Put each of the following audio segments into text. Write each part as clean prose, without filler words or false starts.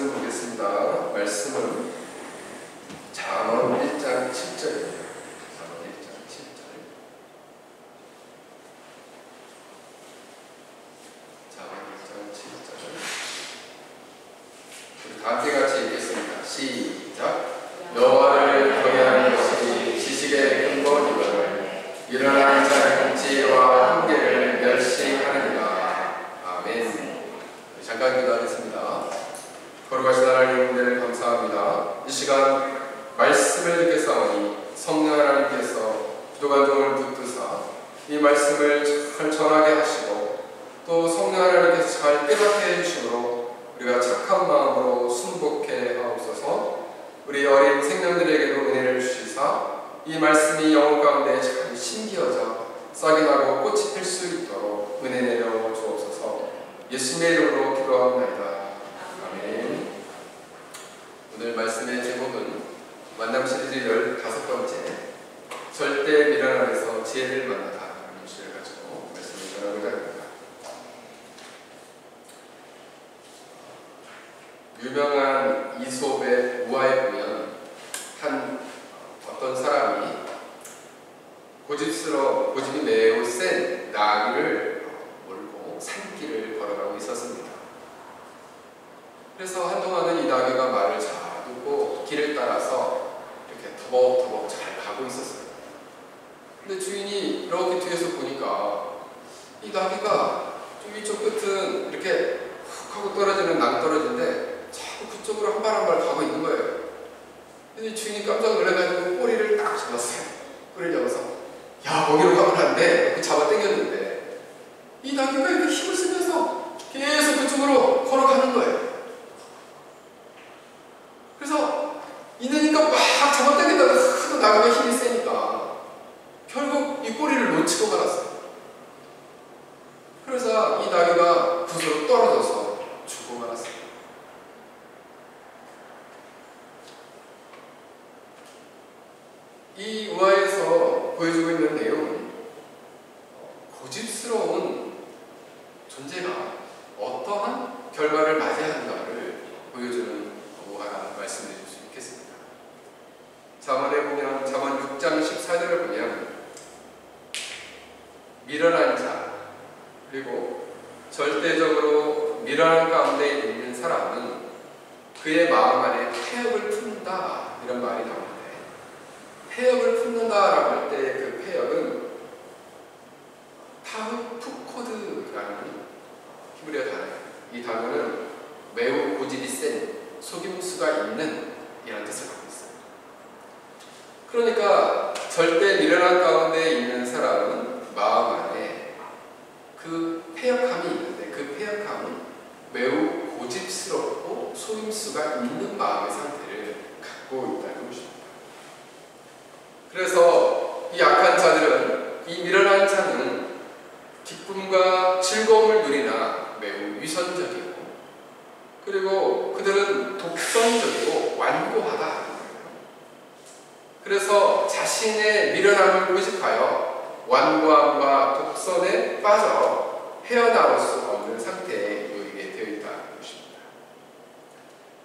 말씀 보겠습니다. 말씀은 잠언 1장 7절입니다. 잠언 1장 7절. 잠언 1장 7절. 우리 다 함께 같이 읽겠습니다. 시작. 여호와를 경외하는 것이 지식의 근본이거늘 일어나는 자는 지혜와 훈계를 멸시하느니라. 아멘. 잠깐 기도하겠습니다. 거룩하신 하나님 은혜를 감사합니다. 이 시간 말씀을 듣겠사오니 성령 하나님께서 기도가 종을 붙드사 이 말씀을 잘 전하게 하시고 또 성령 하나님께서 잘 깨닫게 해주심으로 우리가 착한 마음으로 순복해 하옵소서. 우리 어린 생명들에게도 은혜를 주시사 이 말씀이 영혼 가운데 잘 심기어져 싹이 나고 꽃이 필 수 있도록 은혜 내려 주옵소서. 예수님의 이름으로 기도합니다. 아멘. 오늘 말씀의 제목은 만남 시리즈 15번째 절대 미련 안에서 지혜를 만나다 라는 주제를 가지고 말씀을 전하고자 합니다. 유명한 이솝의 우화에 보면 어떤 사람이 고집이 매우 센 나귀를 몰고 산길을 걸어가고 있었습니다. 그래서 한동안은 이 나귀가 말을 잘 듣고 길을 따라서 이렇게 터벅터벅 잘 가고 있었어요. 근데 주인이 이렇게 뒤에서 보니까 이 나귀가 좀 이쪽 끝은 이렇게 훅 하고 떨어지는 낭떠러지인데 자꾸 그쪽으로 한 발 한 발 가고 있는 거예요. 근데 주인이 깜짝 놀라가지고 꼬리를 딱 잡았어요. 꼬리를 잡아서 야, 거기로 가면 안 돼. 이렇게 잡아 당겼는데 이 나귀가 이렇게 힘을 쓰면서 계속 그쪽으로 걸어가는 거예요. 그래서 이내니까 막 잡아 당긴다고 하도 나귀가 힘이 세니까 결국 이 꼬리를 놓치고 말았어요. 그래서 이 나귀가 붓으로 떨어져서 죽고 말았어요. 이 우화에서 보여주고 있는 내용은 고집스러운 존재가 어떠한 결과를 맞이하는가를 보여주는 우화라 말씀드릴 수 있겠습니다. 잠언에 보면 잠언 6장 14절을 보면 미련한 자 그리고 절대적으로 미련한 가운데 있는 사람은 그의 마음 안에 폐역을 품는다 이런 말이 나옵니다. 폐역을 품는다라고 할 때 그 폐역은 타흐푸코드라는 히브리어 단어예요. 이 단어는 매우 고집이 센 속임수가 있는 이라는 뜻을 갖고 있어요. 그러니까 절대 미련한 가운데 있는 사람은 마음 안에 그 폐역함이 있는데 그 폐역함은 매우 고집스럽고 속임수가 있는 마음의 상태를 갖고 있다는 것입니다. 그래서 이 악한 자들은 이 미련한 자는 기쁨과 즐거움을 누리나 매우 위선적이고 그리고 그들은 독선적이고 완고하다. 그래서 자신의 미련함을 고집하여 완고함과 독선에 빠져 헤어나올 수 없는 상태에 놓이게 되어 있다는 것입니다.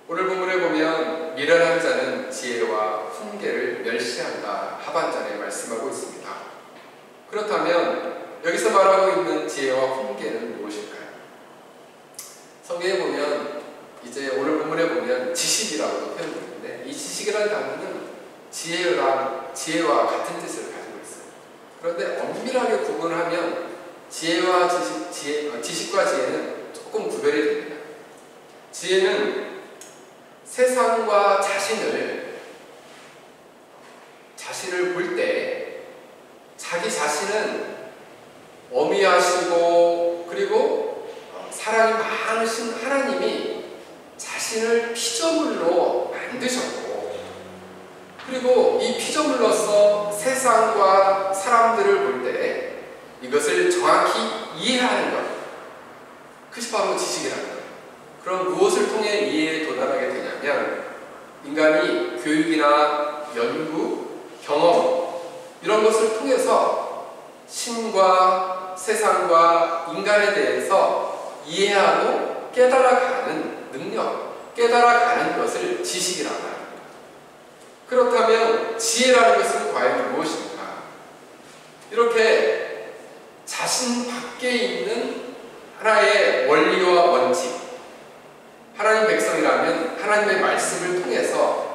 오늘 본문에 보면 미련한 자는 지혜와 훈계를 멸시한다 하반절에 말씀하고 있습니다. 그렇다면 여기서 말하고 있는 지혜와 훈계는 무엇일까요? 성경에 보면 이제 오늘 본문에 보면 지식이라고도 표현되는데 이 지식이라는 단어는 지혜와 같은 뜻을 가지고 있어요. 그런데 엄밀하게 구분하면 지식과 지혜는 조금 구별이 됩니다. 지혜는 세상과 자신을 볼 때 자기 자신은 어미하시고 그리고 사랑이 많으신 하나님이 자신을 피조물로 만드셨고 그리고 이 피조물로서 세상과 사람들을 볼 때 이것을 정확히 이해하는 것 그것이 바로 지식이라는 거예요. 그럼 무엇을 통해 이해에 도달하게 되냐면 인간이 교육이나 연구, 경험 이런 것을 통해서 신과 세상과 인간에 대해서 이해하고 깨달아가는 능력 깨달아가는 것을 지식이라고 합니다. 그렇다면 지혜라는 것은 과연 무엇입니까? 이렇게 자신 밖에 있는 하나의 원리와 원칙, 하나님 백성이라면 하나님의 말씀을 통해서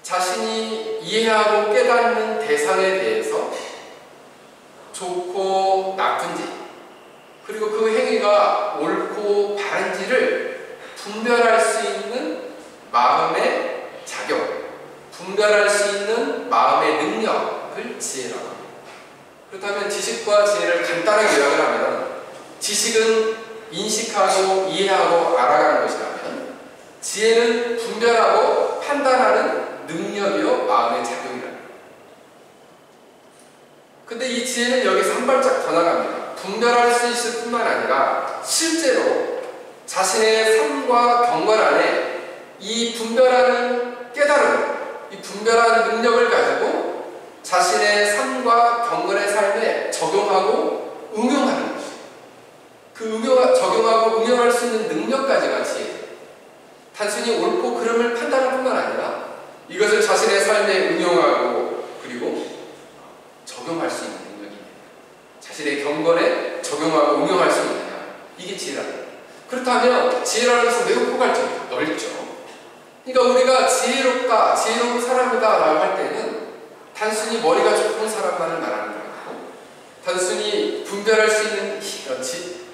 자신이 이해하고 깨닫는 대상에 대해서 좋고 나쁜지, 그리고 그 행위가 옳고 바른지를 분별할 수 있는 마음의 자격, 분별할 수 있는 마음의 능력을 지혜라고 합니다. 그렇다면 지식과 지혜를 간단하게 요약을 하면, 지식은 인식하고 이해하고 알아가는 것이라면, 지혜는 분별하고 판단하는 능력이요 마음의 작용이랍니다. 근데 이 지혜는 여기서 한 발짝 더 나갑니다. 분별할 수 있을 뿐만 아니라 실제로 자신의 삶과 경건 안에 이 분별하는 깨달음, 이 분별하는 능력을 가지고 자신의 삶과 경건의 삶에 적용하고 응용하는 것이, 그 적용하고 응용할 수 있는 능력까지가 지혜. 단순히 옳고 그름을 판단할 뿐만 아니라 이것을 자신의 삶에 응용하고 그리고 적용할 수 있는 능력입니다. 자신의 경건에 적용하고 응용할 수 있느냐, 이게 지혜라는 거예요. 그렇다면 지혜라는 것은 매우 포괄적이죠. 넓죠. 그러니까 우리가 지혜롭다, 지혜로운 사람이다 라고 할 때는 단순히 머리가 좋은 사람만을 말하는 거고, 단순히 분별할 수 있는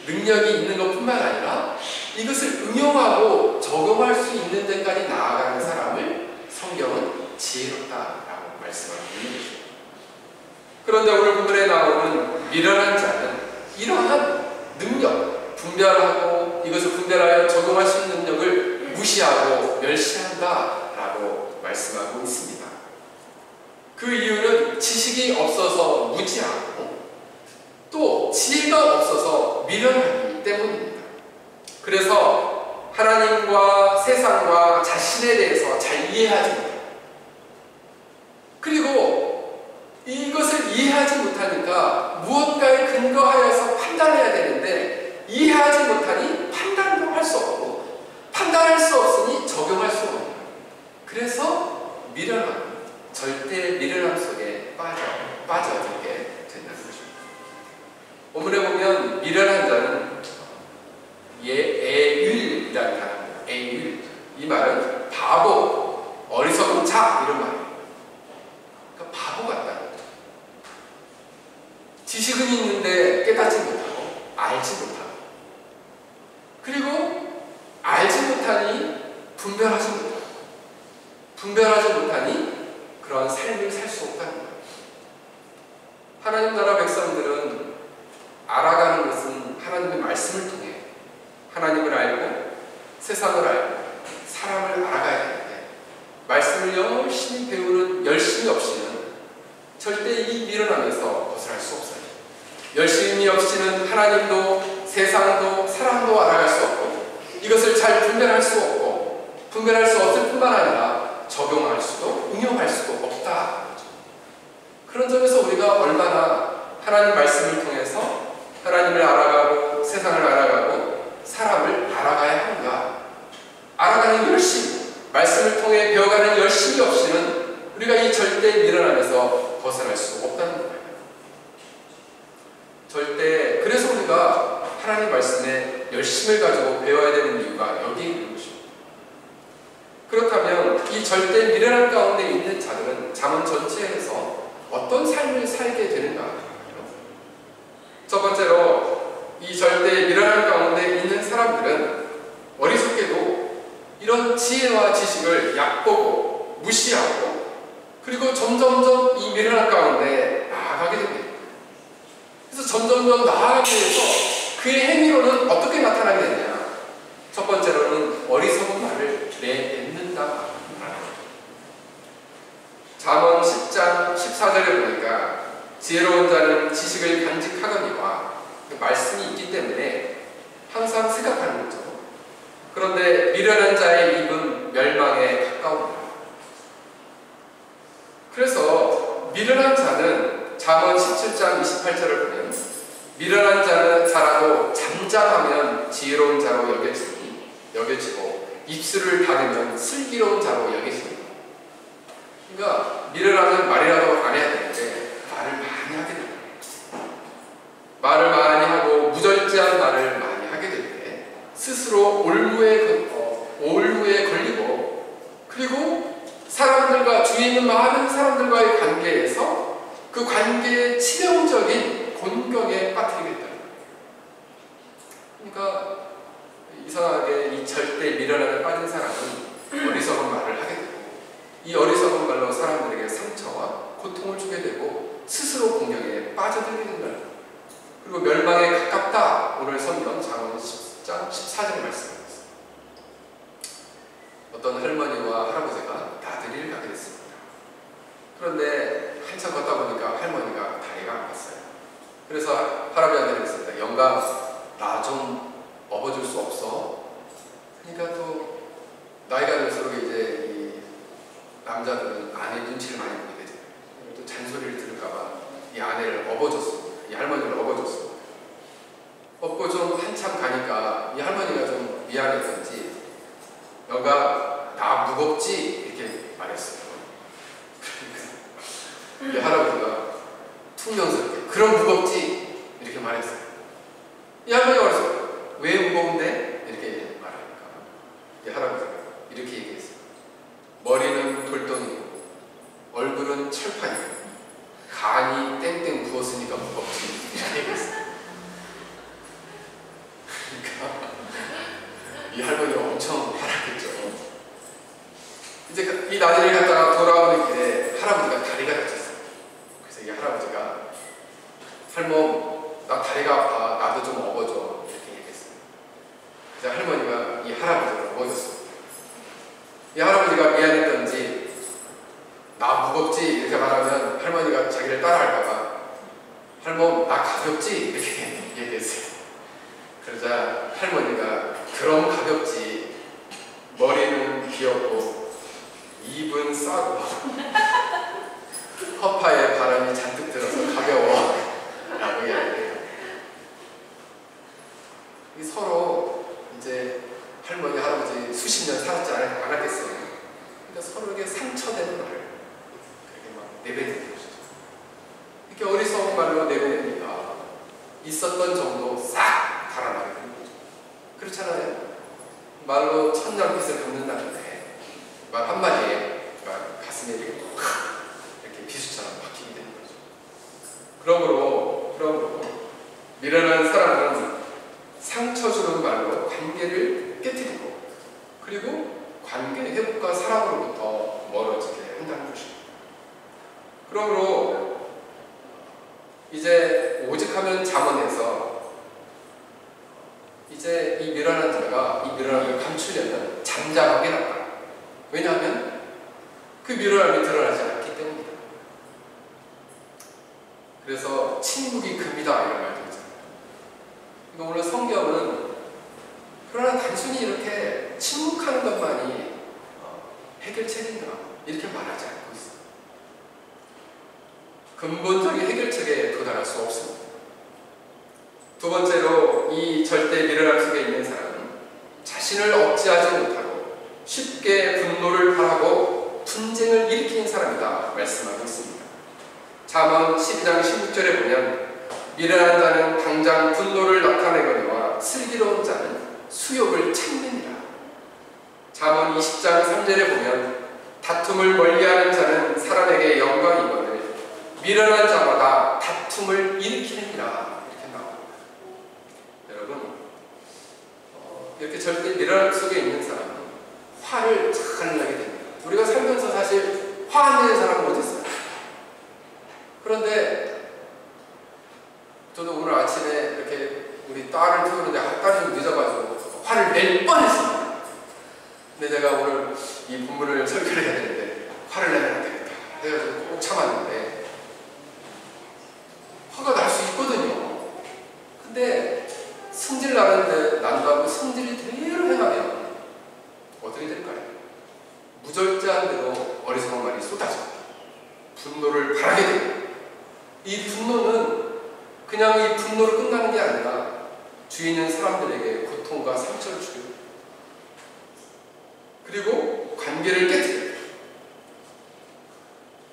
능력이 있는 것뿐만 아니라 이것을 응용하고 적용할 수 있는 데까지 나아가는 사람을 성경은 지혜롭다라고 말씀하고 있는 것입니다. 그런데 오늘 본문에 나오는 미련한 자는 이러한 능력, 분별하고 이것을 분별하여 적용할 수 있는 능력을 무시하고 멸시한다라고 말씀하고 있습니다. 그 이유는 지식이 없어서 무지하고 또 지혜가 없어서 미련하기 때문입니다. 그래서 하나님과 세상과 자신에 대해서 잘 이해하지 못합니다. 그리고 이것을 이해하지 못하니까 무언가에 근거하여서 판단해야 되는데 이해하지 못하니 판단도 할 수 없고 판단할 수 없으니 적용할 수 없는, 그래서 미련함, 절대 미련함 속에 빠져들게 된다는 것입니다. 본문에 보면 미련한 자는 에윌이라는 단어입니다. 에윌. 이 말은 바보, 어리석은 자 이런 말이에요. 그러니까 바보 같다. 지식은 있는데 깨닫지 못하고 알지 못하고, 그리고 알지 못하니 분별하지 못하고, 분별하지 못하니 그런 삶을 살 수 없다는 거예요. 하나님 나라 백성들은 알아가는 것은 하나님의 말씀을 통해 하나님을 알고 세상을 알고 사람을 알아가야 되는데, 말씀을 열심히 배우는 열심이 없이는 절대 이 미련함에서 벗어날 수 없어요. 열심이 없이는 하나님도 세상도 사람도 알아갈 수 없고 이것을 잘 분별할 수 없고, 분별할 수 없을 뿐만 아니라 적용할 수도 응용할 수도 없다. 그런 점에서 우리가 얼마나 하나님 말씀을 통해서 하나님을 알아가고 세상을 알아가고 사람을 알아가야 하는가, 알아가는 열심, 말씀을 통해 배워가는 열심이 없이는 우리가 이 절대 미련함에서 벗어날 수 없다는 거예요. 절대, 그래서 우리가 하나님 말씀에 열심을 가지고 배워야 되는 이유가 여기에 있는 것입니다. 그렇다면 이 절대 미련함 가운데 있는 자들은 잠언 전체에서 어떤 삶을 살게 되는가? 첫 번째로 이 절대 미련함 가운데 있는 사람들은 어리석게도 이런 지혜와 지식을 얕보고 무시하고 그리고 점점점 이 미련함 가운데 나아가게 됩니다. 그래서 점점점 나아가기 위해서 그의 행위로는 어떻게 나타나게 되냐? 첫 번째로는 어리석은 말을 내뱉는다. 잠언 10장 14절에 보니까 지혜로운 자는 지식을 간직하거니와 그 말씀이 있기 때문에 항상 생각하는 거죠. 그런데 미련한 자의 입은 멸망에 가까웁니다. 그래서 미련한 자는 잠언 17장 28절을 보면 미련한 자는 자라도 잠잠하면 지혜로운 자로 여겨지니 여겨지고 입술을 닫으면 슬기로운 자로 여겨집니다. 그러니까 미련하는 말이라도 안 해야 되는데 말을 많이 하게 됩니다. 말을 많이 하고 무절제한 말을 많이 하게 될 때 스스로 올무에 걸리고, 그리고 사람들과 주위에 있는 많은 사람들과의 관계에서 그 관계의 치명적인 곤경에 빠뜨리겠다. 그러니까 이상하게 이 절대 미련함에 빠진 사람은 어리석은 말을 하게 되고, 이 어리석은 말로 사람들에게 상처와 고통을 주게 되고 스스로 공경에 빠져들게 된다. 그리고 멸망에 가깝다. 오늘 성경 잠언 10장 14절 말씀입니다. 어떤 할머니와 할아버지가 나들이를 가게 됐습니다. 그런데 한참 걷다 보니까 할머니가 다리가 아팠어요. 그래서 할아버지한테 그랬습니다. 영감, 나 좀 업어줄 수 없어? 그러니까 또 나이가 들수록 이제 이 남자들은 아내 눈치를 많이 보게 되죠. 또 잔소리를 들을까봐 이 아내를 업어줬습니다. 이 할머니를 업어줬습니다. 업고 좀 한참 가니까 이 할머니가 좀 미안했던지 영감, 나 무겁지? 이렇게 말했어요. 그러니까 이 할아버지가 퉁명스럽게 그럼 무겁지? 이렇게 말했어요. 이 할머니가 말했어요. 왜 무거운데? 이렇게 말하니까 이 할아버지가 이렇게 얘기했어요. 머리는 돌덩이고 얼굴은 철판이고 간이 땡땡 부었으니까 무겁지. 이렇게 얘기했어요. 그러니까 이 할머니가 엄청 화났겠죠. 이제 이 나들이 갔다가 돌아오는 길에 할아버지가 다리가 다쳤어요. 그래서 이 할아버지가 할멈, 나 다리가 아파. 나도 좀 업어줘. 이렇게 얘기했어요. 그래서 할머니가 이 할아버지를 업어줬어요. 이 할아버지가 미안했던지 나 무겁지? 이렇게 말하면 할머니가 자기를 따라할까봐 할멈, 나 가볍지? 이렇게 얘기했어요. 그러자 할머니가 그럼 가볍지. 머리는 귀엽고 입은 싸고 허파에 바람이 잔뜩 들어서 가벼워 라고 이야기해요. 서로 이제 할머니, 할아버지 수십 년 살았지 않았겠어요. 그러니까 서로에게 상처되는 말을 그렇게 막 내뱉는 것이죠. 이렇게 어리석은 말로 내뱉으니까 있었던 정도 싹 달아나게 되는 거죠. 그렇잖아요. 말로 천냥빚을 갚는다는데 말 한마디에 가슴에 이렇게 비수처럼 박히게 되는 거죠. 그러므로 미련한 사람은 상처 주는 말로 관계를 깨뜨리고, 그리고 관계 회복과 사랑으로부터 멀어지게 한다는 것입니다. 그러므로 이제 오직하면 잠언에서 이제 이 미련한 자가 이 미련함을 감추려면 잠잠하게 나다. 왜냐하면 그 미련함이 드러나지 않기 때문이다. 그래서 침묵이 금이다 이런 말도 있잖아요. 그러니까 오늘 성경은 그러나 단순히 이렇게 침묵하는 것만이 해결책인가 이렇게 말하지 않고 있어요. 근본적인 해결책에 도달할 수 없습니다. 두 번째로 이 절대 미련함 속에 있는 사람은 자신을 억제하지 못하고 쉽게 분노를 발하고 분쟁을 일으키는 사람이다 말씀하고 있습니다. 잠언 12장 16절에 보면 미련한 자는 당장 분노를 나타내거니와 슬기로운 자는 수욕을 참느니라. 잠언 20장 3절에 보면 다툼을 멀리하는 자는 사람에게 영광이거늘 미련한 자마다 다툼을 일으키느니라. 이렇게 나옵니다. 여러분, 이렇게 절대 미련함 속에 있는 사람은 화를 잘 내게 됩니다. 우리가 살면서 사실 화 안 내는 사람은 어디 있어요? 그런데 저도 오늘 아침에 이렇게 우리 딸을 태우는데 딸이 좀 늦어가지고 화를 낼 뻔했습니다. 근데 제가 오늘 이 본문을 설교를 해야 되는데 화를 내면 안 되겠다 해가지고 꼭 참았는데 화가 날 수 있거든요. 근데 성질 난다고 성질이 그대로 행하면 어떻게 될까요? 무절제한 대로 어리석은 말이 쏟아집니다. 분노를 바라게 됩니다. 이 분노는 그냥 이 분노로 끝나는 게 아니라 주위 있는 사람들에게 고통과 상처를 주고 관계를 깨뜨려요.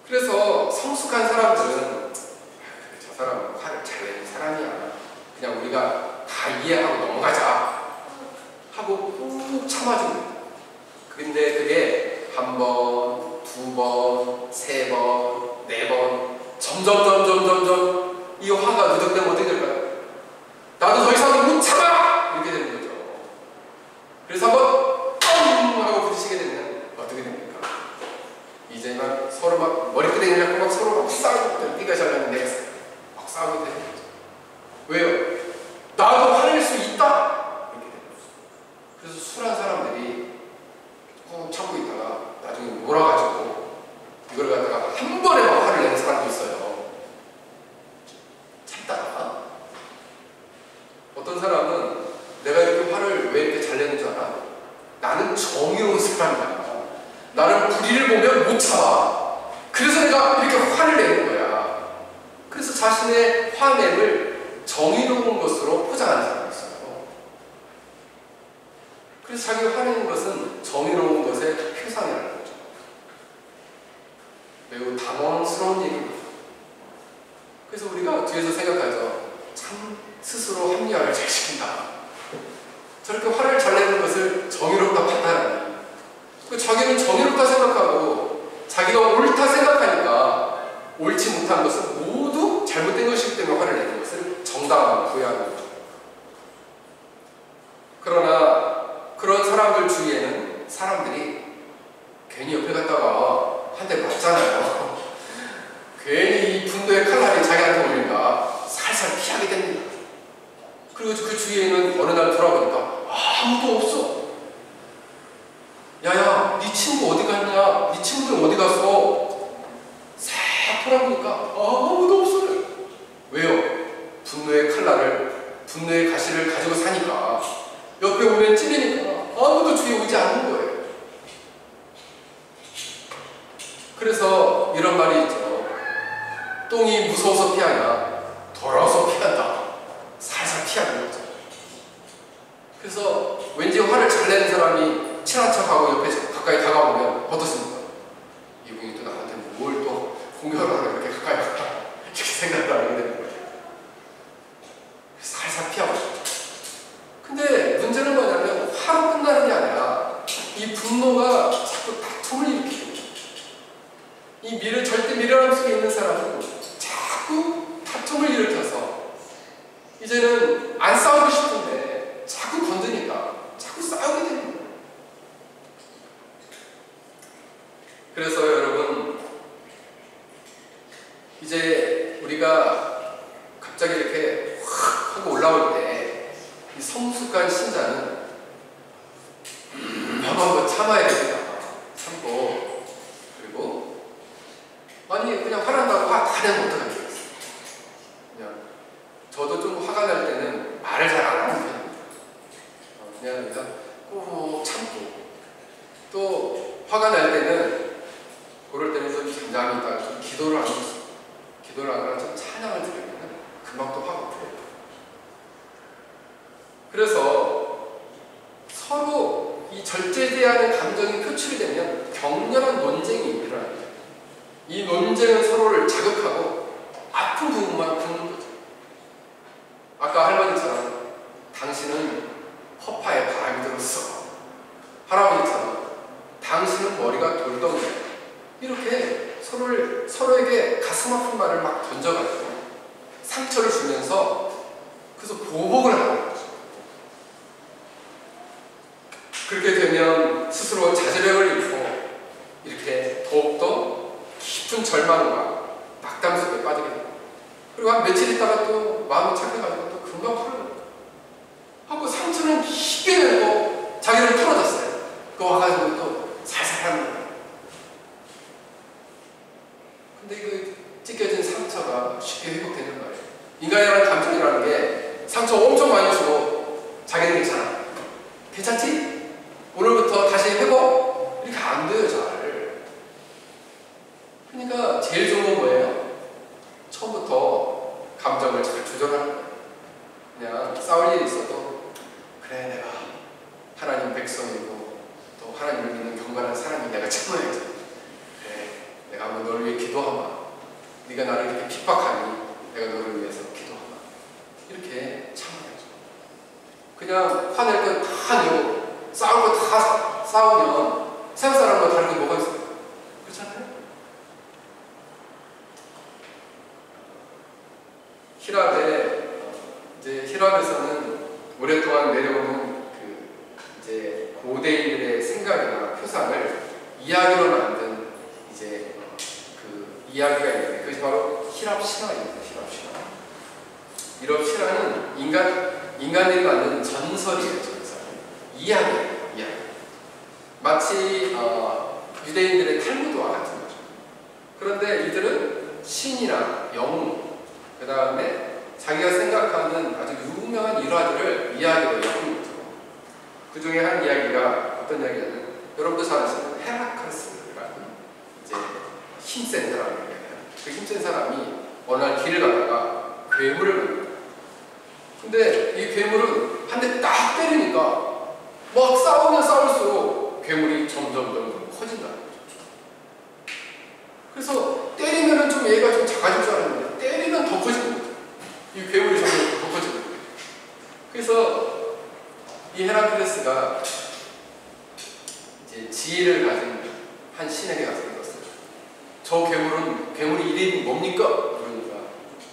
그래서 성숙한 사람들은 저 사람은 화를 잘 내는 사람이야, 그냥 우리가 다 이해하고 넘어가자 하고 꾹 참아줍니다. 근데 그게 한 번, 두 번, 세 번, 네 번 점점 이 화가 누적되면 어떻게 될까요? 나도 더 이상 못 참아! 이렇게 되는 거죠. 그래서 한번 뻥! 하고 부딪히게 되면 어떻게 됩니까? 이제 막 서로 막 머리끄댕이 잡고 막 서로 막 싸우고, 네가 잘났는데 내가 막 싸우게 되는 거죠. 왜요? 나도 화낼 수 있다! 이렇게 되는 거죠. 그래서 술한 사람들이 꾹 참고 있다가 나중에 몰아가지고 이걸 갖다가 한 번에 막 화를 내는 사람도 있어요. 참다가 어떤 사람은 내가 이렇게 화를 왜 이렇게 잘 내는 줄 알아? 나는 정의로운 사람이야. 나는 불의를 보면 못 참아. 그래서 내가 이렇게 화를 내는 거야. 그래서 자신의 화냄을 정의로운 것으로 포장하는 사람이 있어요. 그래서 자기가 화내는 것은 정의로운 것의 표상이라는 거죠. 매우 당황스러운 얘기입니다. 그래서 우리가 뒤에서 생각하죠. 참 스스로 합리화를 잘 시킨다. 저렇게 화를 잘 내는 것을 정의롭다 판단하니, 자기는 정의롭다 생각하고 자기가 옳다 생각하니까 옳지 못한 것은 모두 잘못된 것이기 때문에 화를 내는 것을 정당함으로 부여하는 거죠. 그러나 그런 사람들 주위에는 사람들이 괜히 옆에 갔다가 한 대 맞잖아요. 괜히 이 분노의 칼날이 자기한테 오니까 살살 피하게 됩니다. 그리고 그 주위에는 어느 날 돌아보니까 아무도 없어. 야야, 네 친구 어디 갔냐? 네 친구들 어디 갔어? 싹 돌아보니까 아무도 없어요. 왜요? 분노의 칼날을, 분노의 가시를 가지고 사니까 옆에 오면 찔리니까 아무도 주위에 오지 않는 거예요. 그래서 이런 말이 있죠. 똥이 무서워서 피하냐? 더러워서 피한다. 살살 피하는 거죠. 그래서 왠지 화를 잘 내는 사람이 친한 척하고 옆에 가까이 다가오면 어떻습니까? 이분이 또 나한테 뭘 또 공격을 하고 이렇게 가까이 갈까? 이렇게 생각을 하게 되는 거예요. 살살 피하고 싶죠. 근데 문제는 뭐냐면 화로 끝나는 게 아니라 이 분노가 자꾸 다툼을 일으키고, 이 절대 미련함 속에 있는 사람은 자꾸 다툼을 일으켜서 이제는 안 싸우고 싶은데 자꾸 건드니까 자꾸 싸우게 되는 거예요. 그래서 여러분, 이제 우리가 갑자기 이렇게 확 하고 올라올 때 이 성숙한 신자는 한번 참아야 됩니다. 참고, 그리고 아니 그냥 화난다고 화 다 내면 어떡하겠어요. 그냥 저도 좀 화가 날 때는 말을 잘 안 하는 편입니다. 그냥 꼭 참고, 또 화가 날 때는 그럴 때는 좀 잠잠히 있다가 좀 기도를 하고 있어요. 기도를 하거나 좀 찬양을 드리면 금방 또 화가 풀려요. 그래서 서로 이 절제되어야 감정이 표출이 되면 격렬한 논쟁이 일어납니다. 이 논쟁은 서로를 자극하고 아픈 부분만 붓는 거죠. 아까 할머니처럼 당신은 허파에 바람이 들었어. 할아버지처럼 당신은 머리가 돌덩이야. 이렇게 서로에게 가슴 아픈 말을 막 던져가지고 상처를 주면서 그래서 보복을 하는 거죠. 그렇게 되면 스스로 자제력을 잃고 이렇게 더욱더 깊은 절망과 낙담 속에 빠지게 됩니다. 그리고 한 며칠 있다가 또 마음이 착해가지고 또 금방 풀어요. 하고 상처는 깊게 내고 자기는 풀어졌어요. 그거 와가지고 또 살살 하는 거예요. 근데 그 찢겨진 상처가 쉽게 회복되는 거예요. 인간이라는 감정이라는 게 상처 엄청 많이 주고 자기는 괜찮아. 괜찮지? 오늘부터 다시 회복? 이렇게 안 돼요, 잘. 그러니까 제일 좋은 건 뭐예요? 처음부터 감정을 잘 조절하는 거예요. 그냥 싸울 일이 있어도 그래, 내가 하나님 백성이고 또 하나님을 믿는 경건한 사람이니까 내가 참아야지. 그래, 내가 한번 너를 위해 기도하마. 네가 나를 이렇게 핍박하니 내가 너를 위해서 기도하마. 이렇게 참아야죠. 그냥 화낼 건 다 내고 싸울 거 다 싸우면 세상 사람과 다른 게 뭐가 있어요? 그렇잖아요? 힐랍에서는 오랫동안 내려오는 이제 고대인들의 생각이나 표상을 이야기로 만든 이제 이야기가 있는데 그것이 바로 힐랍 신화입니다. 힐랍 신화. 힐랍 신화는 인간들이 만든 전설이에요. 전설. 이야기예요. 이야기. 마치 유대인들의 탈무드와 같은 거죠. 그런데 이들은 신이나 영웅, 그 다음에 자기가 생각하는 아주 유명한 일화들을 이야기로 엮은 거죠. 그 중에 한 이야기가 어떤 이야기냐면 여러분도 잘 아시는 헤라클레스라는 이제 힘센 사람이에요. 그 힘센 사람이 어느 날 길을 가다가 괴물을 만납니다. 근데 이 괴물은 한 대 딱 때리니까 막 싸우면 싸울수록 괴물이 점점 커진다는 거죠. 그래서 때리면은 좀 얘가 좀 작아질 줄 알았는데 때리면 더 커지는 거죠. 이 괴물이 점점 더 커지는 거예요. 그래서 이 헤라클레스가 이제 지혜를 가진 한 신에게 가서 물었어요. 저 괴물이 이름이 뭡니까? 그러니까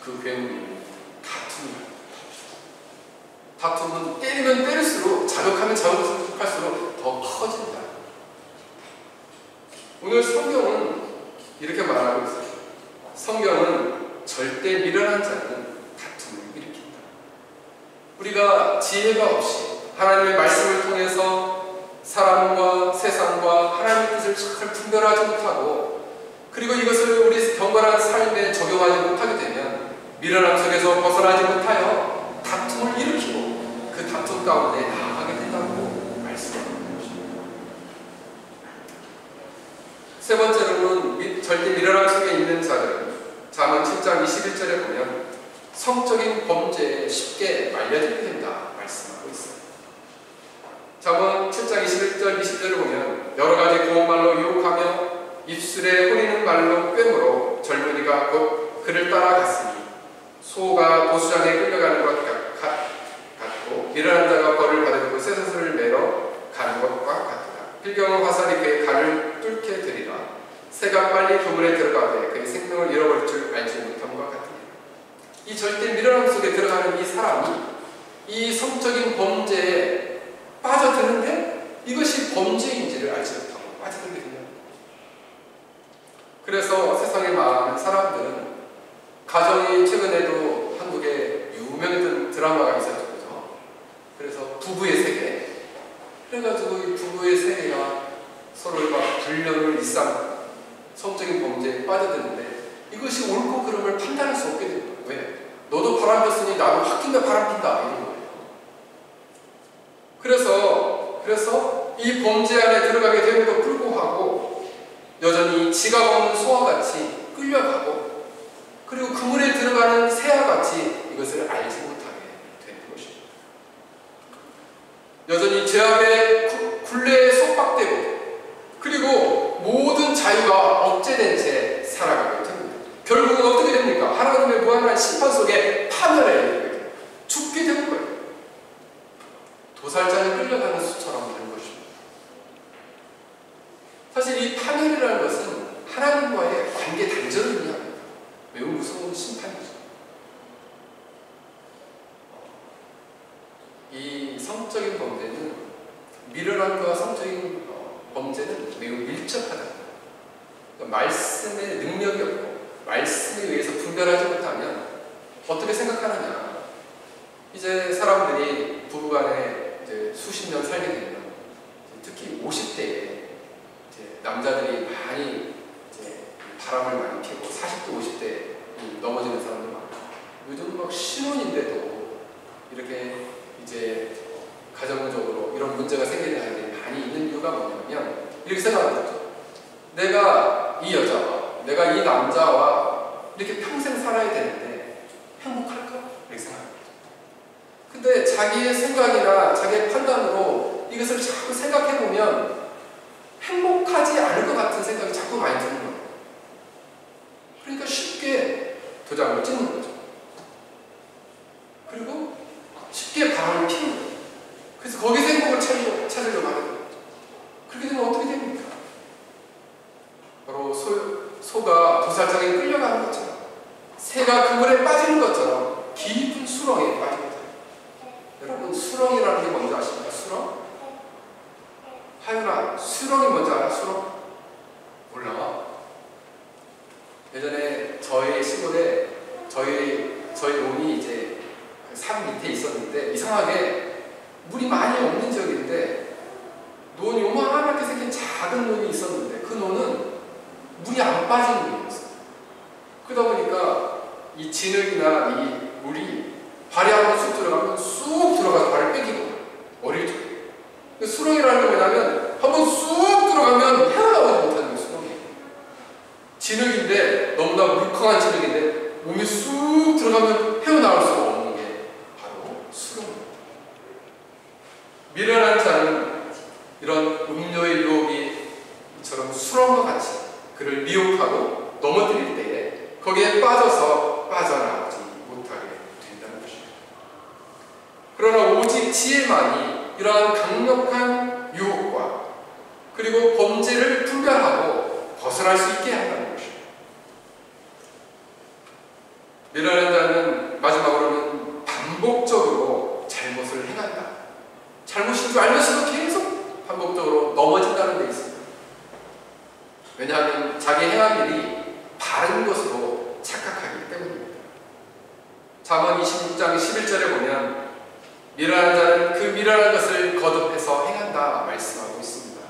그 괴물이 다툼이에요. 다툼은 때리면 때릴수록 자극하면 자극할수록 더 커진다. 오늘 성경은 이렇게 말하고 있어요. 성경은 절대 미련한 자는 다툼을 일으킨다. 우리가 지혜가 없이 하나님의 말씀을 통해서 사람과 세상과 하나님의 뜻을 잘 분별하지 못하고 그리고 이것을 우리 경건한 삶에 적용하지 못하게 되면 미련함 속에서 벗어나지 못하여 다툼을 일으키고 그 다툼 가운데 나아가게 된다고 말씀하는 것입니다. 세 번째로는 절대 미련함 속에 있는 자들은 잠언 7장 21절에 보면 성적인 범죄에 쉽게 말려들게 된다 말씀하고 있어요. 잠언 7장 21절 20절을 보면 여러 가지 고운 말로 유혹하며 입술에 호리는 말로 꿰물어 젊은이가 곧 그를 따라갔으니 소가 도수장에 끌려가는 것 같고 미련한 자가 벌을 받으려고 쇠사슬을 매러 가는 것과 같다. 필경은 화살이 그의 간을 뚫게 되리라. 새가 빨리 그물에 들어가되 그의 생명을 잃어버릴 줄 알지 못함과 같으니 이 절대 미련함 속에 들어가는 이 사람이 이 성적인 범죄에 빠져드는데 이것이 범죄인지를 알지 못하고 빠져들게 됩니다. 그래서 세상에 많은 사람들은 가정이 최근에도 한국에 유명했던 드라마가 있었죠. 그래서 부부의 세계. 그래가지고 이 부부의 세계가 서로 막 불륜을 일삼 성적인 범죄에 빠져드는데 이것이 옳고 그름을 판단할 수 없게 됩니다. 왜? 너도 바람 폈으니 나도 확 낀다 바람 핀다 이런 거예요. 그래서 이 범죄 안에 들어가게 됨에도 불구하고 여전히 지각 없는 소와 같이 끌려가고 그리고 그물에 들어가는 새와 같이 이것을 알지 못하게 되는 것입니다. 여전히 죄악의 굴레에 속박되고 그리고 모든 자유가 억제된 채 살아가게 됩니다. 결국은 어떻게 됩니까? 하나님의 무한한 심판 속에 파멸해 죽게 되는 거예요. 도살장에 끌려가는 수처럼 되는 것입니다. 사실 이 파멸이라는 것은 하나님과의 관계 단절을 의미합니다. 매우 무서운 심판이죠. 이 성적인 범죄는 미련함과 성적인 범죄는 매우 밀접하다. 그러니까 말씀의 능력이 없고 말씀에 의해서 분별하지 못하면 어떻게 생각하느냐. 이제 사람들이 부부간에 이제 수십 년 살게 되면 특히 50대에 남자들이 많이 이제 바람을 많이 피고 40대, 50대 넘어지는 사람들 많고 요즘 막 신혼인데도 이렇게 이제 가정적으로 이런 문제가 생기는 아이들이 많이 있는 이유가 뭐냐면 이렇게 생각하죠. 내가 이 여자와 내가 이 남자와 이렇게 평생 살아야 되는데 행복할까? 이렇게 생각합니다. 근데 자기의 생각이나 자기의 판단으로 이것을 자꾸 생각해보면 행복하지 않을 그래서 거기서 행복을 찾으려고 하는 거죠. 그렇게 되면 어떻게 됩니까? 바로 소가 도살장에 끌려가는 것처럼, 새가 그물에 빠지는 것처럼 깊은 수렁에 빠지는 거죠. 여러분, 수렁이라는 게 뭔지 아십니까? 수렁? 하윤아, 수렁이 뭔지 알아? 수렁? 몰라? 예전에 저희 시골에 저희 논이 이제 산 밑에 있었는데, 이상하게 물이 많이 없는 지역인데 논이 요만하게 생긴 작은 논이 있었는데, 그 논은 물이 안 빠지는 논이었어요. 그러다 보니까 이 진흙이나 이 물이 발이 한번 쑥 들어가면 쑥 들어가서 발을 뺏기고 어릴 적에. 수렁이라는 게 뭐냐면 한번 쑥 들어가면 헤어나오지 못하는 게 수렁이에요. 진흙인데, 너무나 물컹한 진흙인데 몸이 쑥 들어가면 헤어나올 수가 없는 게 바로 수렁입니다. 미련한 자는 이런 음료의 유혹이 이처럼 수렁과 같이 그를 미혹하고 넘어뜨릴 때에 거기에 빠져서 빠져나오지 못하게 된다는 것입니다. 그러나 오직 지혜만이 이러한 강력한 유혹과 그리고 범죄를 분별하고 벗어날 수 있게 한다는 것입니다. 미련한 자는 마지막으로는 반복적으로 잘못을 행한다. 잘못인 줄 알면서도 계속 반복적으로 넘어진다는 데 있습니다. 왜냐하면 자기 행한 일이 바른 것으로 착각하기 때문입니다. 잠언 26장 11절에 보면 미련한 자는 그 미련한 것을 거듭해서 행한다 말씀하고 있습니다.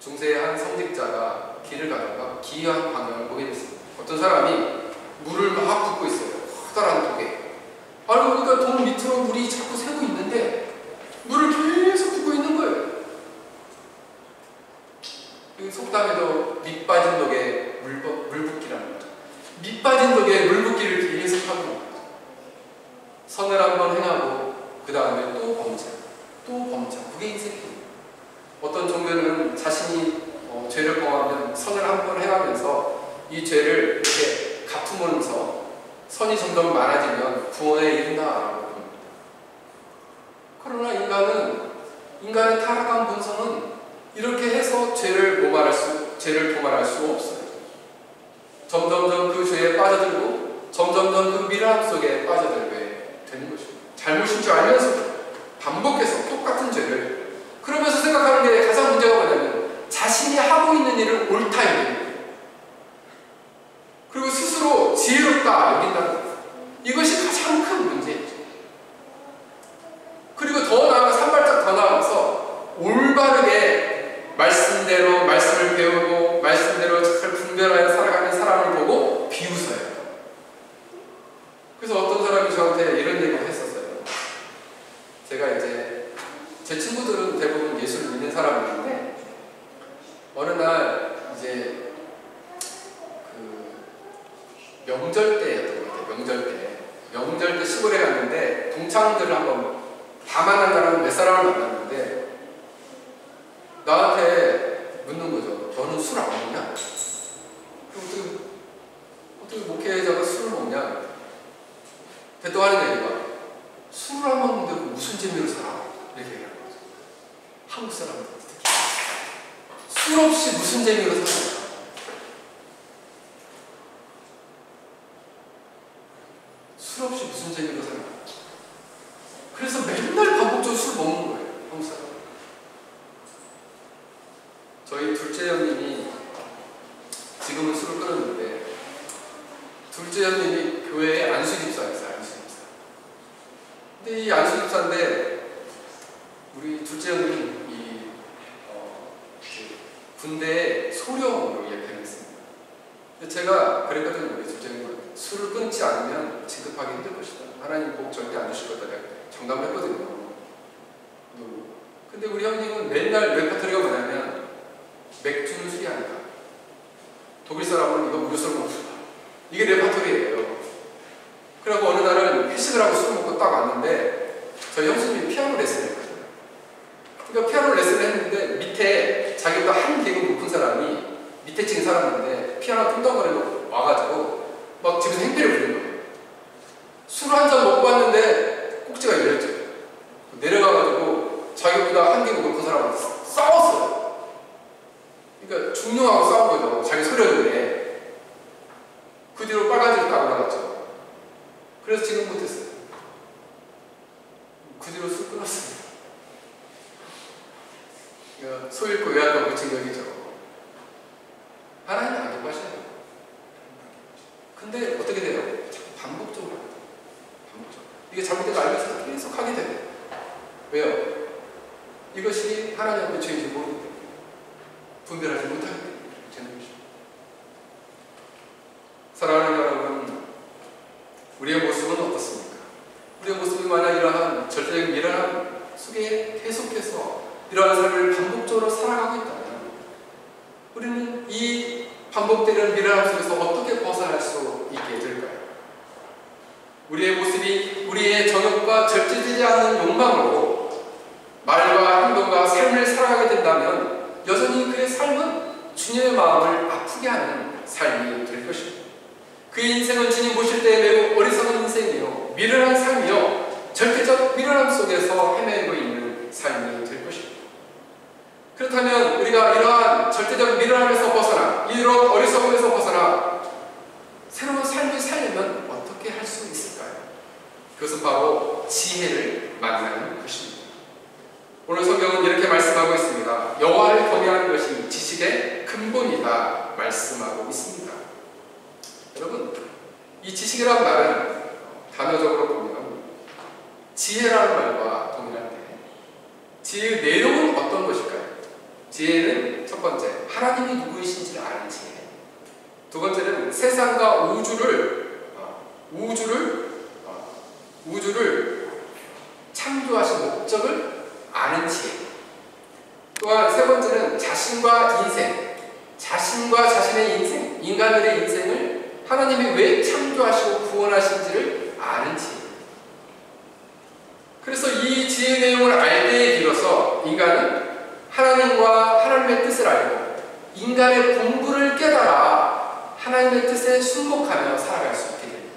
중세의 한 성직자가 길을 가다가 기이한 광경을 보게 됐습니다. 어떤 사람이 물을 막 붓고 있어요. 커다란 독에. 알고 보니까 독 밑으로 물이 자꾸 새고 있는데 물을 계속 붓고 있는 거예요. 그 속담에도 밑 빠진 독에 물 붓기라는 거죠. 밑 빠진 독에 물 붓기를 계속 하는 거죠. 선을 한번 행하고 그 다음에 또 범죄, 또 범죄. 그게 인생입니다. 어떤 종교는 자신이 죄를 범하면 선을 한번 행하면서 이 죄를 이렇게 갚으면서 선이 점점 많아지면 구원에 이른다라고 봅니다. 그러나 인간의 타락한 본성은 이렇게 해서 죄를 도말할 수 없어요. 점점점 그 죄에 빠져들고 점점점 그 미련함 속에 빠져들게 되는 것입니다. 잘못인 줄 알면서 반복해서 똑같은 죄를, 그러면서 생각하는 게 가장 문제가 뭐냐면 자신이 하고 있는 일을 옳다 여기는 거예요. 그리고 스스로 지혜롭다 여긴다는 거예요. 이것이 가장 큰 문제이죠. 그리고 더 나아가서 한 발짝 더 나아가서 올바르게 말씀대로 말씀을 배우고 말씀대로 잘 분별하여 살아가는 사람을 보고 비웃어요. 그래서 어떤 사람이 저한테 이런 얘기를 했었어요. 제가 이제 제 친구들은 대부분 예수를 믿는 사람들인데 어느 날 이제 그 명절 때였던 것 같아요. 명절 때 시골에 갔는데 동창들을 한번 다 만난다는 몇 사람을 만났는데 나한테 묻는 거죠. 너는 술 안 먹냐? 어떻게 목회자가 술을 먹냐? 또 하는 얘기가 술을 안 먹는데 무슨 재미로 살아? 이렇게 얘기하는 거죠. 한국 사람들 특히 술 없이 무슨 재미로 살아? 술 없이 무슨 재미로 살아? 그래서 맨날 반복적으로 술 먹는 거예요. 한국 사람. 저희 둘째 형님이 지금은 술을 끊었는데 둘째 형님이 교회에 안수집사였어요. 안수집사. 근데 이 안수집사인데 우리 둘째 형님이 군대에 소령으로 예편을 했습니다. 근데 제가 그랬거든요. 우리 둘째 형님은 술을 끊지 않으면 진급하기 힘들 것이다. 하나님 복 절대 안 주실 거다. 정답을 했거든요. 근데 우리 형님은 맨날 레퍼토리가 뭐냐면 맥주는 술이 아니다. 독일 사람은 이거 무료술 먹는다. 이게 레퍼토리예요. 그래서 어느 날은 회식을 하고 술 먹고 딱 왔는데 저희 형수님이 피아노 레슨을 했거든요. 그러니까 피아노 레슨을 했는데 밑에 자기보다 한 계급 높은 사람이 밑에 층 사람인데 피아노 뚱덩거리고 와가지고 막 집에서 행패를 부리는 거예요. 술을 한 잔 먹고 왔는데 꼭지가 열렸죠. 내 자기보다 한 개고 높은 사람한테 싸웠어요. 그러니까 중용하고 싸운 거죠. 자기 소련인데. 그 뒤로 빨간색이 딱 올라갔죠. 그래서 지금 못했어요. 그 뒤로 쑥 끊었습니다. 소 잃고 외환도 붙인 얘기죠. 하나님은 안 기뻐하셔요. 근데 어떻게 돼요? 자꾸 반복적으로 합니다. 반복적으로. 이게 잘못된 거 알면서 계속 하게 돼요. 왜요? 이것이 하나님 앞에 죄인지 모르기 때문에 분별하지 못하기 때문에. 사랑하는 여러분, 우리의 모습은 어떻습니까? 우리의 모습이 만약 이러한 절대적인 미련함 속에 계속해서 이러한 삶을 반복적으로 살아가고 있다면 우리는 이 반복되는 미련함 속에서 어떻게 벗어날 수 있게 될까요? 우리의 모습이 우리의 정욕과 절제되지 않는 욕망으로 말과 행동과 삶을 살아가게 된다면 여전히 그의 삶은 주님의 마음을 아프게 하는 삶이 될 것입니다. 그의 인생은 주님 보실 때 매우 어리석은 인생이요, 미련한 삶이요, 절대적 미련함 속에서 헤매고 있는 삶이 될 것입니다. 그렇다면 우리가 이러한 절대적 미련함에서 벗어나, 이런 어리석음에서 벗어나 새로운 삶을 살려면 어떻게 할 수 있을까요? 그것은 바로 지혜를 만나는 것입니다. 오늘 성경은 이렇게 말씀하고 있습니다. 여호와를 경외하는 것이 지식의 근본이다 말씀하고 있습니다. 여러분, 이 지식이라는 말은 단어적으로 보면 지혜라는 말과 동일한데 지혜의 내용은 어떤 것일까요? 지혜는 첫 번째, 하나님이 누구이신지를 아는 지혜. 두 번째는 세상과 우주를 창조하신 목적을 아는 지혜. 또한 세 번째는 자신과 자신의 인생, 인간들의 인생을 하나님이 왜 창조하시고 구원하신지를 아는 지혜. 그래서 이 지혜의 내용을 알 때에 비로소 인간은 하나님과 하나님의 뜻을 알고 인간의 본분을 깨달아 하나님의 뜻에 순복하며 살아갈 수 있게 됩니다.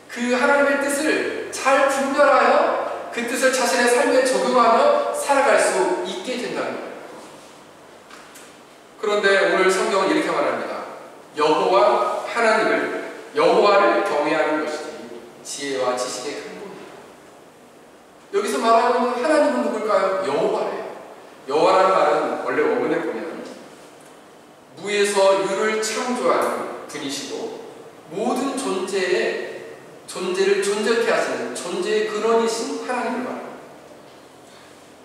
그 하나님의 뜻을 잘 분별하여 그 뜻을 자신의 삶에 적용하며 살아갈 수 있게 된다는 거예요. 그런데 오늘 성경은 이렇게 말합니다. 여호와를 경외하는 것이 지혜와 지식의 근본이다. 여기서 말하고 있는 하나님은 누굴까요? 여호와래요. 여호와라는 말은 원래 원문에 보면 무에서 유를 창조하는 분이시고 모든 존재를 존재케 하시는 존재의 근원이신 하나님을 말합니다.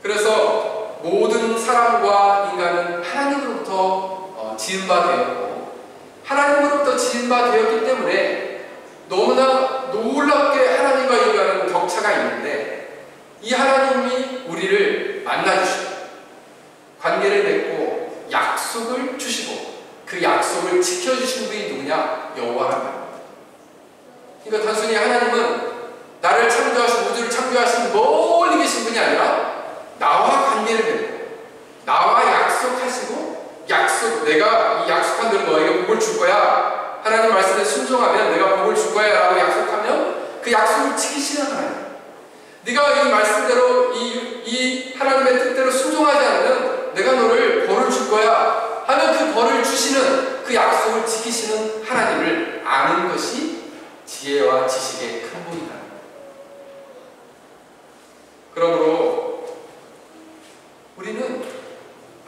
그래서 모든 사람과 인간은 하나님으로부터 지은 바 되었고 하나님으로부터 지은 바 되었기 때문에 너무나 놀랍게 하나님과 인간은 격차가 있는데 이 하나님이 우리를 만나주시고 관계를 맺고 약속을 주시고 그 약속을 지켜주신 분이 누구냐? 여호와란 말입니다. 그러니까 단순히 하나님은 나를 창조하신, 우주를 창조하신 멀리 계신 분이 아니라 나와 관계를 맺고 나와 약속하시고 내가 이 약속한 대로 너에게 복을 줄 거야, 하나님 말씀에 순종하면 내가 복을 줄 거야 라고 약속하면 그 약속을 지키시는 하나님, 네가 이 말씀대로 이 하나님의 뜻대로 순종하지 않으면 내가 너를 벌을 줄 거야 하면 그 벌을 주시는, 그 약속을 지키시는 하나님을 아는 것이 지혜와 지식의 근본이다. 그러므로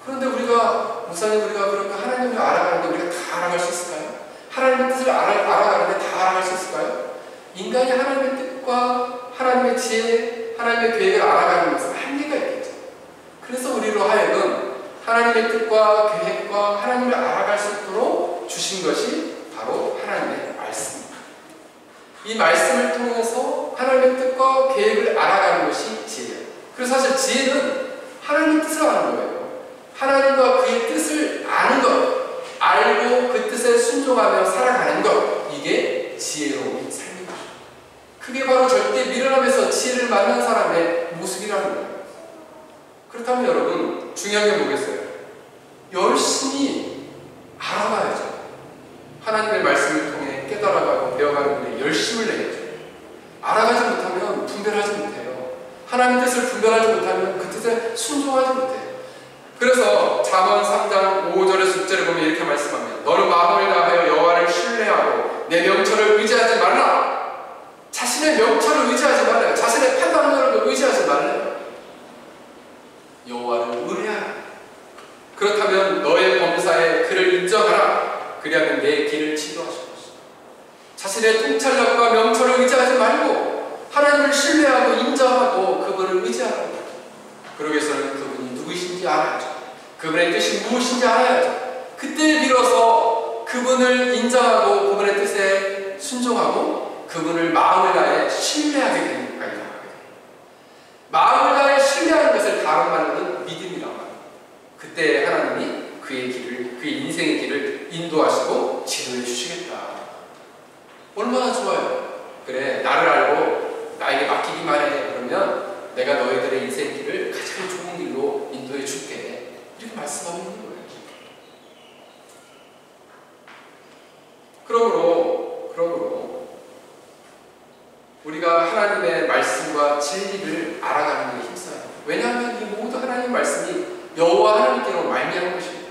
그런데 우리가 목사님, 우리가 그렇게 하나님을 알아가는데 우리가 다 알아갈 수 있을까요? 하나님의 뜻을 알아가는데 다 알아갈 수 있을까요? 인간이 하나님의 뜻과 하나님의 지혜, 하나님의 계획을 알아가는 것은 한계가 있겠죠. 그래서 우리로 하여금 하나님의 뜻과 계획과 하나님을 알아갈 수 있도록 주신 것이 바로 하나님의 말씀입니다. 이 말씀을 통해서 하나님의 뜻과 계획을 알아가는 것이 지혜예요. 그래서 사실 지혜는 하나님의 뜻을 아는 거예요. 하나님과 그의 뜻을 아는 것, 알고 그 뜻에 순종하며 살아가는 것, 이게 지혜로운 삶입니다. 그게 바로 절대 미련함에서 지혜를 만난 사람의 모습이라는 거예요. 그렇다면 여러분, 중요한 게 뭐겠어요? 열심히 알아가야죠. 하나님의 말씀을 통해 깨달아가고 배워가는 분에 열심을 내야죠. 알아가지 못하면 분별하지 못해요. 하나님의 뜻을 분별하지 못하면 그 뜻에 순종하지 못해. 그래서 잠언 3장 5절에서 6절에 보면 이렇게 말씀합니다. 너는 마음을 다하여 여호와를 신뢰하고 내 명철을 의지하지 말라. 자신의 명철을 의지하지 말라. 자신의 판단력을 의지하지 말라. 여호와를 의뢰하라. 그렇다면 너의 범사에 그를 인정하라. 그리하면 내 길을 지도하실 것이다. 자신의 통찰력과 명철을 의지하지 말고 하나님을 신뢰하고 인정하고 그분을 의지하라. 그러기 위해서는 그분이 누구이신지 알아야죠. 그분의 뜻이 무엇인지 알아야죠. 그때 비로소 그분을 인정하고 그분의 뜻에 순종하고 그분을 마음을 다해 신뢰하게 되는 것까지 나가게 됩니다. 마음을 다해 신뢰하는 것을 다른 말로는 믿음이라고 합니다. 그때 하나님이 그의 길을, 그의 인생의 길을 인도하시고 지도해 주시겠다. 얼마나 좋아요. 그래, 나를 알고 나에게 맡기기만 해. 그러면 내가 너희들의 인생 길을 가장 좋은 길로 인도해 줄게. 이렇게 말씀하고 있는 거예요. 그러므로 우리가 하나님의 말씀과 진리를 알아가는 데 힘써요. 왜냐하면 이 모든 하나님의 말씀이 여호와 하나님께로 말미암은 것입니다.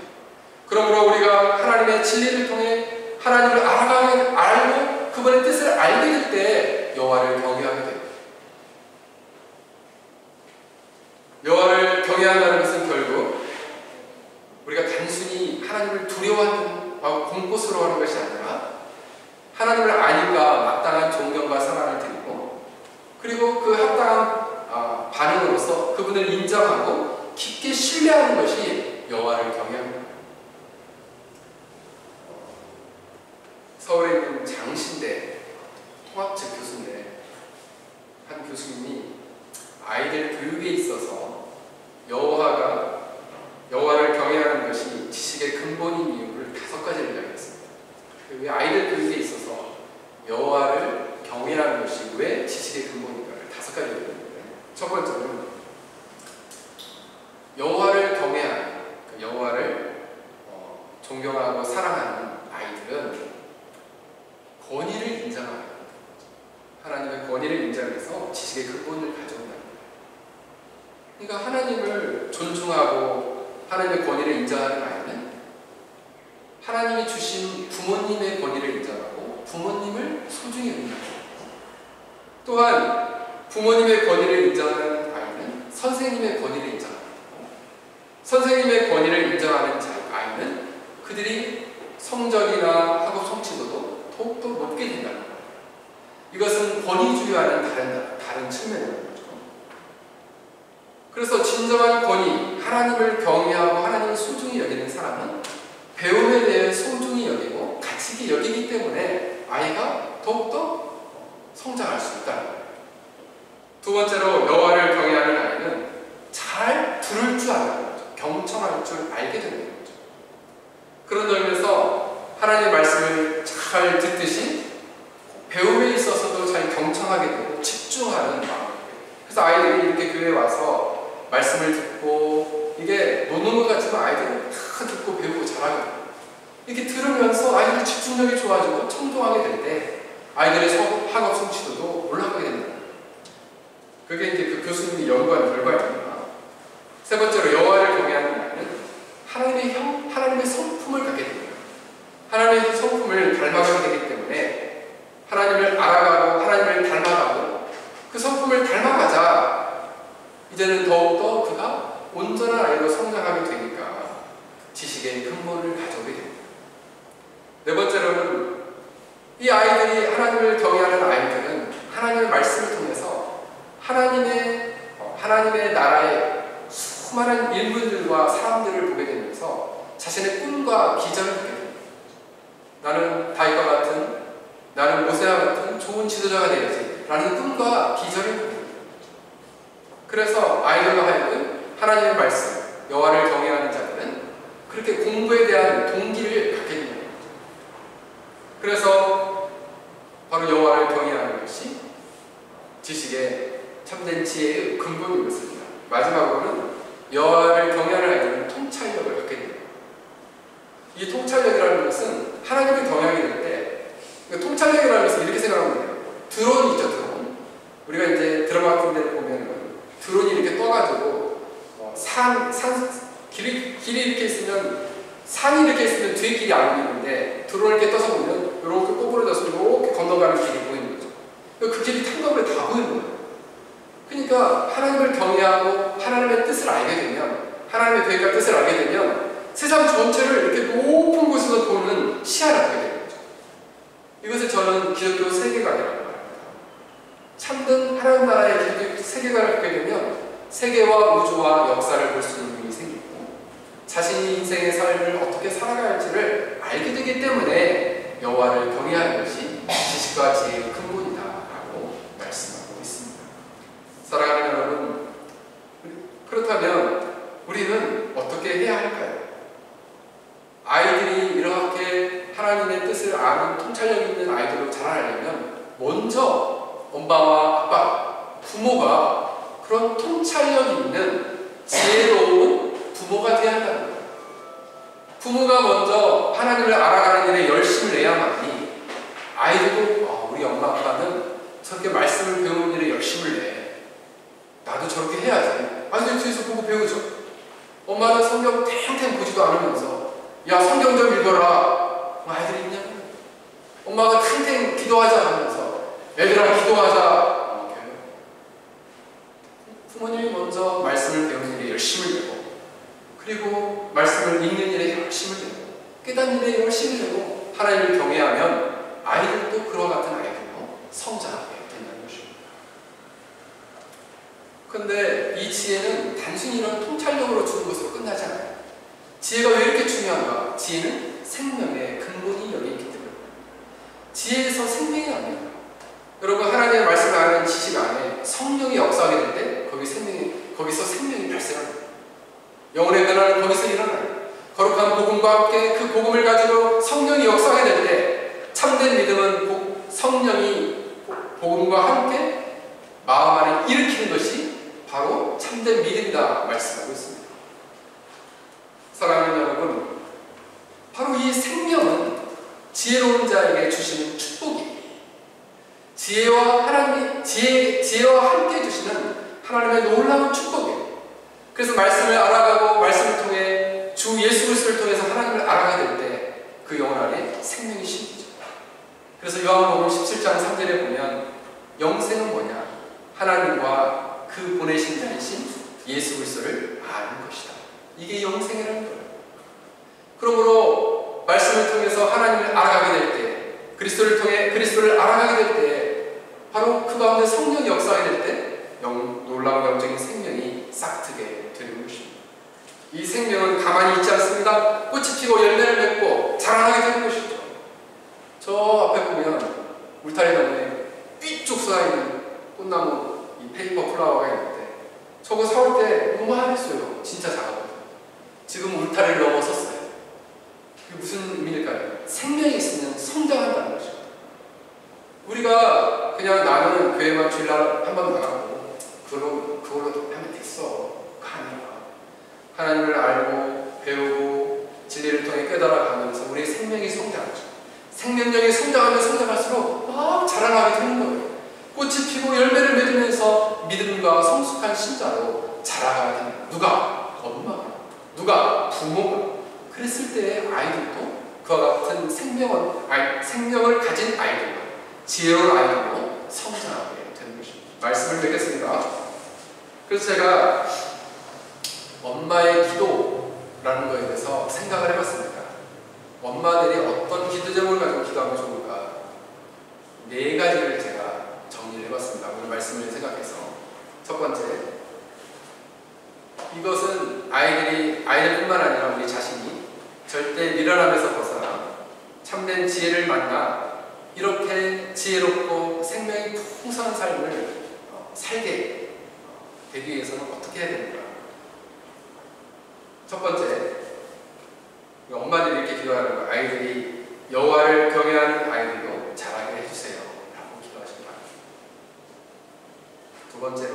그러므로 우리가 하나님의 진리를 통해 하나님을 알고 그분의 뜻을 알게 될 때 여호와를 경외하게 됩니다. 여호와를 경외한다는 것은 결국 우리가 단순히 하나님을 두려워하고 공포스러워하는 것이 아니라 하나님을 아니까 마땅한 존경과 사랑을 드리고 그리고 그 합당한 반응으로서 그분을 인정하고 깊게 신뢰하는 것이 여호와를 경외합니다. 서울에 있는 장신대 통합측 교수인데 한 교수님이 아이들 교육에 있어서 여호와를 경외하는 것이 지식의 근본인 이유를 5가지를 이야기했습니다. 그 아이들 교육에 있어서 여호와를 경외하는 것이 왜 지식의 근본인가를 5가지를 이야기했는데 첫 번째는 여호와를 경외하는 여호와를 존경하고 사랑하는 아이들은 권위를 인정하는 하나님의 권위를 인정해서 지식의 근본을 가져온다. 그러니까 하나님을 존중하고 하나님의 권위를 인정하는 아이는 하나님이 주신 부모님의 권위를 인정하고 부모님을 소중히 여긴다. 또한 부모님의 권위를 인정하는 아이는 선생님의 권위를 인정합니다. 선생님의 권위를 인정하는 아이는 그들이 성적이나 학업 성취도도 더욱더 높게 된다는 거예요. 이것은 권위주의와는 다른 측면이라는 거죠. 그래서 진정한 권위, 하나님을 경외하고 하나님을 소중히 여기는 사람은 배움에 대해 소중히 여기고 가치 있게 여기기 때문에 아이가 더욱더 성장할 수 있다는 거예요. 두 번째로 여호와를 경외하는 아이는 잘 들을 줄 아는 거죠. 경청할 줄 알게 되는 거죠. 그런 점에서 하나님의 말씀을 잘 듣듯이 배움에 있어서도 잘 경청하게 되고 집중하는 마음. 그래서 아이들이 이렇게 교회에 와서 말씀을 듣고 이게 노는 것 같지만 아이들은 다 듣고 배우고 잘하게 돼요. 이렇게 들으면서 아이들 집중력이 좋아지고 청동하게 될 때 아이들의 학업 성취도도 올라가게 된다. 그게 이제 그 교수님이 연구한 결과입니다. 세 번째로 여호와를 경외하는 아이는 하나님의 성품을 갖게 됩니다. 하나님의 성품을 닮아가게 되기 때문에 하나님을 알아가고 하나님을 닮아가고 그 성품을 닮아가자 이제는 더욱더 그가 온전한 아이로 성장하게 되니까 지식의 근본을 가져오게 됩니다. 네 번째로는 이 아이들이 하나님을 경외하는 아이들은 하나님의 말씀을 통해서 하나님의 나라의 수많은 일꾼들과 사람들을 보게 되면서 자신의 꿈과 기전을 보게 됩니다. 나는 다윗과 같은, 나는 모세와 같은 좋은 지도자가 되야지 라는 꿈과 기전을 보게 됩니다. 그래서 아이들로 하여금 하나님의 말씀, 여호와를 경외하는 자들은 그렇게 공부에 대한 동기를 갖게 됩니다. 그래서 바로 여호와를 경외하는 것이 지식의 참된 지혜의 근본인 것입니다. 마지막으로는 여호와를 경외하는 아이들은 통찰력을 갖게 됩니다. 이 통찰력이라는 것은 하나님을 경외하게 될 때 통찰력이라는 것은 이렇게 생각하면 돼요. 드론이죠, 드론. 우리가 이제 드라마 같은 데 보면 드론이 이렇게 떠가지고 길이 이렇게 있으면 산이 이렇게 있으면 뒤에 길이 안 보이는데 드론을 이렇게 떠서 보면 이렇게 꼬부러져서 이렇게 건너가는 길이 보이는 거죠. 그 길이 탕감을 다 보이는 거예요. 그러니까 하나님을 경외하고 하나님의 뜻을 알게 되면, 하나님의 계획과 뜻을 알게 되면 세상 전체를 이렇게 높은 곳에서 보는 시야를 갖게 되는 거죠. 이것을 저는 기독교 세계관이라고 말합니다. 참된 하나님 나라의 기독교 세계관을 갖게 되면 세계와 우주와 역사를 볼 수 있는 눈이 생기고 자신이 인생의 삶을 어떻게 살아가야 할지를 알게 되기 때문에 여호와를 경외하는 것이 지식과 지혜의 근본이다라고 말씀하고 있습니다. 사랑하는 여러분, 그렇다면 우리는 어떻게 해야 할까요? 아이들이 이렇게 하나님의 뜻을 아는 통찰력 있는 아이들로 자라려면 먼저 엄마와 아빠, 부모가 그런 통찰력 있는 지혜로운 부모가 되어야 한다는 거예요. 부모가 먼저 하나님을 알아가는 일에 열심을 내야만이 아이들도 우리 엄마 아빠는 저렇게 말씀을 배우는 일에 열심을 내, 나도 저렇게 해야지. 아이들 뒤에서 보고 배우죠. 엄마는 성경 탱탱 보지도 않으면서 야 성경 좀 읽어라. 아이들이 있냐? 엄마가 탱탱 기도하자 하면서 애들아 기도하자. 부모님이 먼저 말씀을 배우는 일에 열심을 내고, 그리고 말씀을 읽는 일에 열심을 내고, 깨닫는 일에 열심을 내고 하나님을 경외하면 아이들도 그와 같은 아이들로 성장하게 된다는 것입니다. 그런데 이 지혜는 단순히 이런 통찰력으로 주는 것으로 끝나지 않아요. 지혜가 왜 이렇게 중요한가? 지혜는 생명의 근본이 여기 있기 때문입니다. 지혜에서 생명이 납니다. 여러분, 하나님의 말씀을 아는 지식 안에 성령이 역사하게 될 때 거기서 생명이 발생합니다. 영혼의 변화는 거기서 일어나요. 거룩한 복음과 함께 그 복음을 가지고 성령이 역사하게 될 때 참된 믿음은 성령이 복음과 함께 마음 안에 일으키는 것이 바로 참된 믿음이다 말씀하고 있습니다. 사랑하는 여러분, 바로 이 생명은 지혜로운 자에게 주시는 축복이에요. 지혜와 함께 해주시는 하나님의 놀라운 축복이에요. 그래서 말씀을 알아가고 말씀을 통해 주 예수 그리스도를 통해서 하나님을 알아가게 될 때 그 영혼 안에 생명이 심기죠. 그래서 요한복음 17장 3절에 보면 영생은 뭐냐? 하나님과 그 보내신 자이신 예수 그리스도를 아는 것이다. 이게 영생이라는 거예요. 그러므로 말씀을 통해서 하나님을 알아가게 될 때, 그리스도를 통해 그리스도를 알아가게 될 때, 바로 그 가운데 성령이 역사하게 될 때 놀라운 영적인 생명이 싹트게 되는 것입니다. 이 생명은 가만히 있지 않습니다. 꽃이 피고 열매를 맺고 자라나게 되는 것이죠. 저 앞에 보면 울타리 너머에 삐쭉 쏟아있는 꽃나무 이 페이퍼 플라워가 있는데 저거 사올 때 요만했어요. 진짜 작아요. 지금 울타리를 넘어섰어요. 그게 무슨 의미일까요? 생명이 있으면 성장한다는 것입니다. 우리가 그냥 나는 교회만 주일날 한 번 나가고 그걸로 하면 됐어. 아니야. 하나님을 알고 배우고 진리를 통해 깨달아가면서 우리의 생명이 성장하죠. 생명력이 성장하면 성장할수록 막 자라나게 되는 거예요. 꽃이 피고 열매를 맺으면서 믿음과 성숙한 신자로 자라가게 됩니다. 누가? 엄마가. 누가? 부모가. 그랬을 때 아이들도 그와 같은 생명을 가진 아이들로, 지혜로운 아이들로 성장하게 되는 것입니다. 말씀을 맺겠습니다. 그래서 제가 엄마의 기도라는 것에 대해서 생각을 해봤습니다. 엄마들이 어떤 기도 제목을 가지고 기도하면 좋을까? 4가지를 제가 정리를 해봤습니다. 오늘 말씀을 생각해서. 첫 번째, 이것은 아이들뿐만 아니라 우리 자신이 절대 미련함에서 벗어나 참된 지혜를 만나 이렇게 지혜롭고 생명이 풍성한 삶을 살게 되기 위해서는 어떻게 해야 됩니까? 첫 번째, 엄마들이 이렇게 기도하는 거, 아이들이 여호와를 경외하는 아이들로 자라게 해주세요 라고 기도하시기 바랍니다. 두 번째로,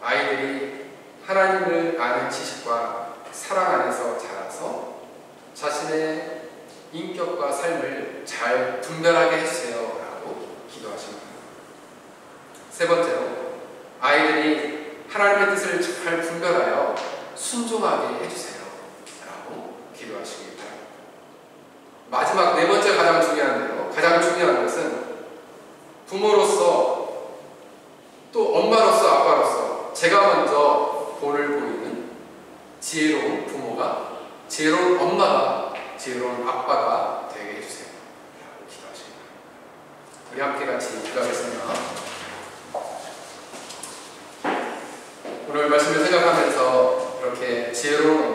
아이들이 하나님을 아는 지식과 사랑 안에서 자라서 자신의 인격과 삶을 잘 분별하게 해주세요 라고 기도하십니다. 세 번째로, 아이들이 하나님의 뜻을 잘 분별하여 순종하게 해주세요 라고 기도하시기 바랍니다. 마지막 네 번째 가장 중요한데요. 가장 중요한 것은 부모로서 또 엄마로서 아빠로서 제가 먼저 본을 보이는 지혜로운 부모가, 지혜로운 엄마가, 지혜로운 아빠가 되게 해주세요 라고 기도하십니다. 우리 함께 같이 기도하겠습니다. 오늘 말씀을 생각하면서 이렇게 지혜로운